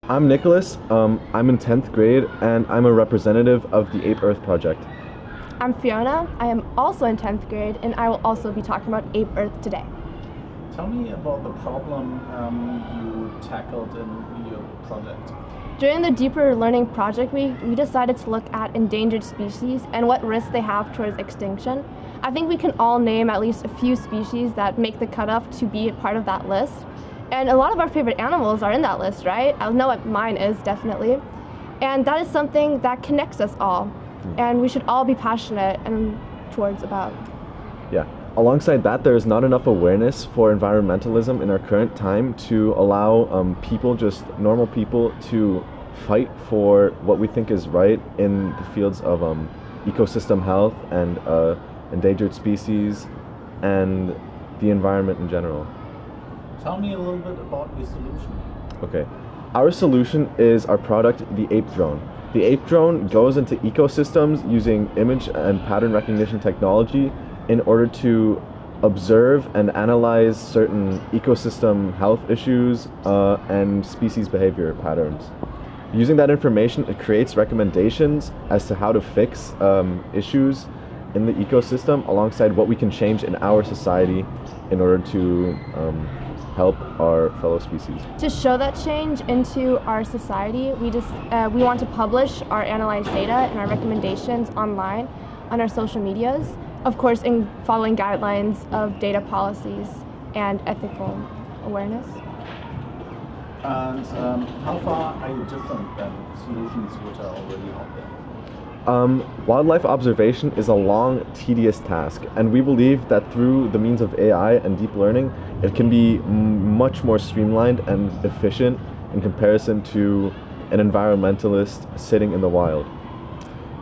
I'm Nicholas. I'm in 10th grade and I'm a representative of the Ape Earth Project. I'm Fiona. I am also in 10th grade and I will also be talking about Ape Earth today. Tell me about the problem you tackled in your project. During the Deeper Learning Project Week, we decided to look at endangered species and what risks they have towards extinction. I think we can all name at least a few species that make the cutoff to be a part of that list. And a lot of our favorite animals are in that list, right? I know what mine is, definitely. And that is something that connects us all. And we should all be passionate and towards about. Yeah. Alongside that, there is not enough awareness for environmentalism in our current time to allow people, just normal people, to fight for what we think is right in the fields of ecosystem health and endangered species and the environment in general. Tell me a little bit about your solution. Okay. Our solution is our product, the Ape Drone. The Ape Drone goes into ecosystems using image and pattern recognition technology in order to observe and analyze certain ecosystem health issues and species behavior patterns. Using that information, it creates recommendations as to how to fix issues in the ecosystem alongside what we can change in our society in order to help our fellow species. To show that change into our society, we want to publish our analyzed data and our recommendations online on our social medias, of course in following guidelines of data policies and ethical awareness. And how far are you different than solutions which are already out there? Wildlife observation is a long, tedious task, and we believe that through the means of AI and deep learning, it can be much more streamlined and efficient in comparison to an environmentalist sitting in the wild.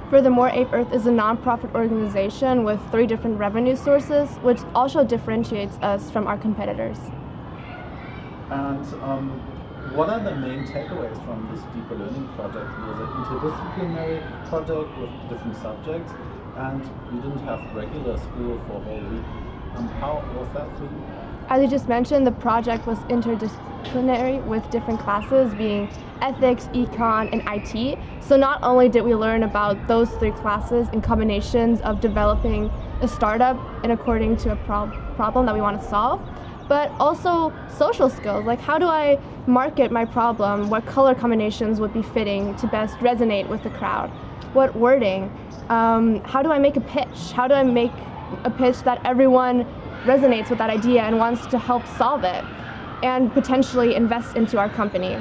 Furthermore, Ape Earth is a nonprofit organization with 3 different revenue sources, which also differentiates us from our competitors. And what are the main takeaways from this deeper learning project? It was an interdisciplinary project with different subjects, and you didn't have regular school for a whole week. How was that for you? As you just mentioned, the project was interdisciplinary with different classes being ethics, econ, and IT. So not only did we learn about those 3 classes in combinations of developing a startup and according to a problem that we want to solve, but also social skills, like how do I market my problem, what color combinations would be fitting to best resonate with the crowd, what wording, how do I make a pitch, how do I make a pitch that everyone resonates with that idea and wants to help solve it and potentially invest into our company.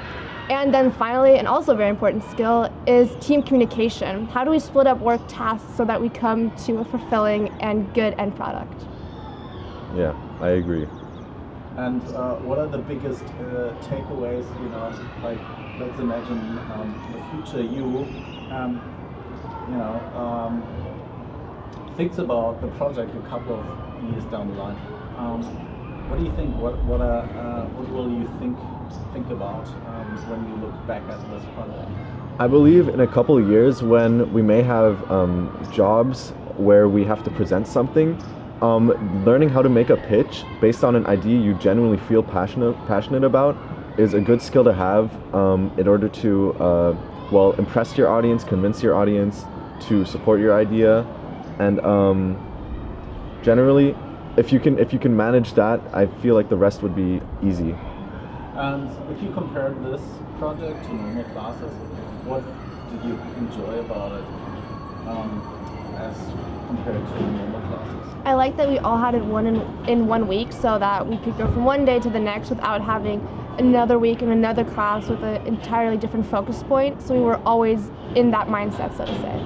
And then finally, and also a very important skill, is team communication. How do we split up work tasks so that we come to a fulfilling and good end product? Yeah, I agree. And what are the biggest takeaways? Like let's imagine the future thinks about the project a couple of years down the line. What do you think? What will you think about when you look back at this project? I believe in a couple of years when we may have jobs where we have to present something, learning how to make a pitch based on an idea you genuinely feel passionate about is a good skill to have in order to impress your audience, convince your audience to support your idea, and generally, if you can manage that, I feel like the rest would be easy. And if you compare this project to normal classes, what did you enjoy about it as compared to normal classes? I like that we all had it in 1 week so that we could go from one day to the next without having another week and another class with an entirely different focus point. So we were always in that mindset, so to say.